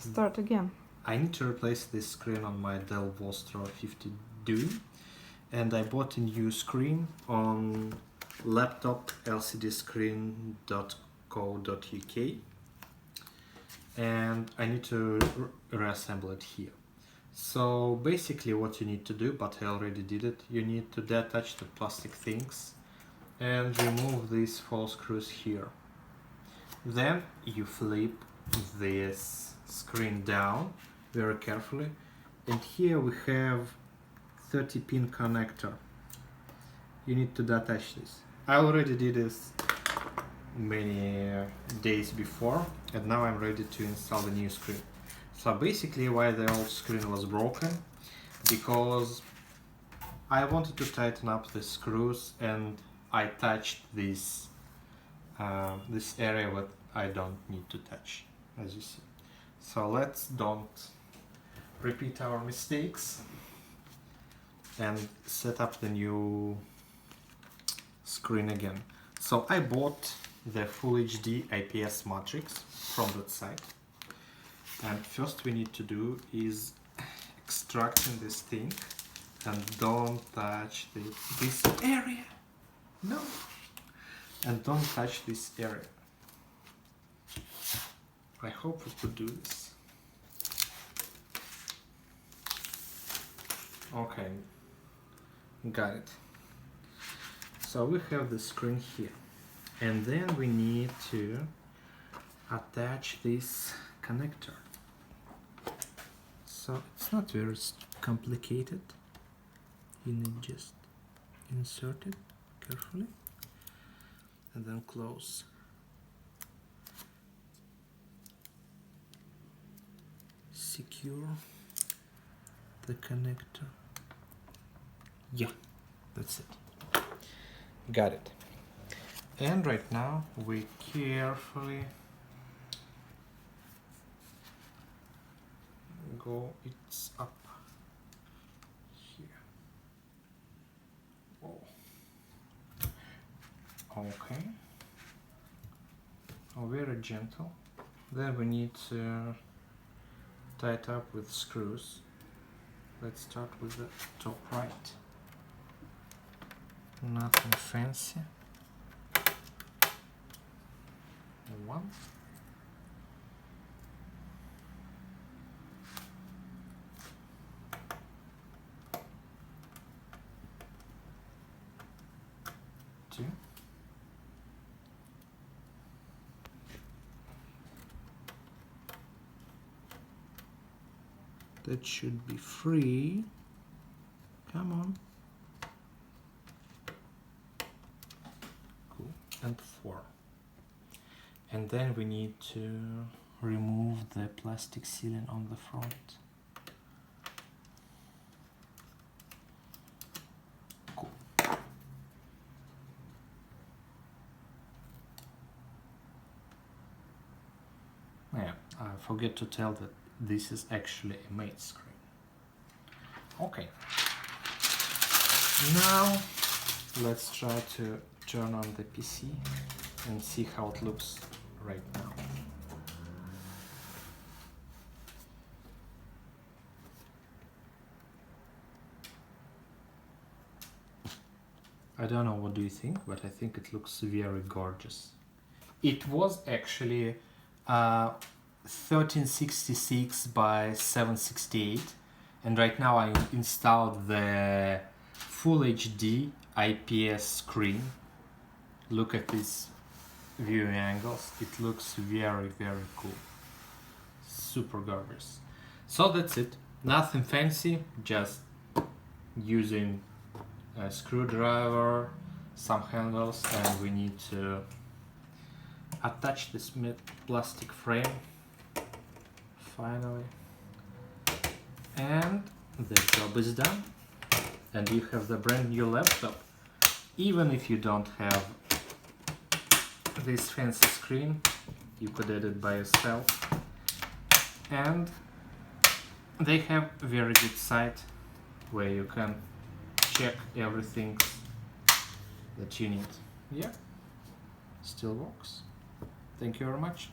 Start again. I need to replace this screen on my Dell Vostro P62F, and I bought a new screen on laptop.lcdscreen.co.uk, and I need to reassemble it here. So basically what you need to do, but I already did it, you need to detach the plastic things and remove these 4 screws here. Then you flip this screen down very carefully, and here we have 30-pin connector. You need to detach this. I already did this many days before, and now I'm ready to install the new screen. So basically why the old screen was broken, because I wanted to tighten up the screws and I touched this this area that I don't need to touch, as you see. So let's don't repeat our mistakes and set up the new screen again. So I bought the Full HD IPS matrix from that site, and first we need to do is extracting this thing, and don't touch this area. No, and don't touch this area. I hope we could do this. Okay, got it. So we have the screen here, and then we need to attach this connector. So it's not very complicated. You need just insert it carefully and then close. Secure the connector. Yeah, that's it. Got it. And right now we carefully go it's up here. Oh. Okay. Oh, very gentle. Then we need to tie it up with screws. Let's start with the top right. Nothing fancy. 1. 2. That should be 3. Come on. Cool. And 4. And then we need to remove the plastic sealing on the front. Cool. Yeah, I forget to tell that this is actually a mate screen. Okay. Now let's try to turn on the PC and see how it looks right now. I don't know, what do you think? But I think it looks very gorgeous. It was actually 1366 by 768, and right now I installed the Full HD IPS screen. Look at these viewing angles. It looks very, very cool. Super gorgeous. So that's it. Nothing fancy, just using a screwdriver, some handles, and we need to attach this plastic frame finally, and the job is done, and you have the brand new laptop. Even if you don't have this fancy screen, you could edit by yourself, and they have a very good site where you can check everything that you need. Yeah, still works. Thank you very much.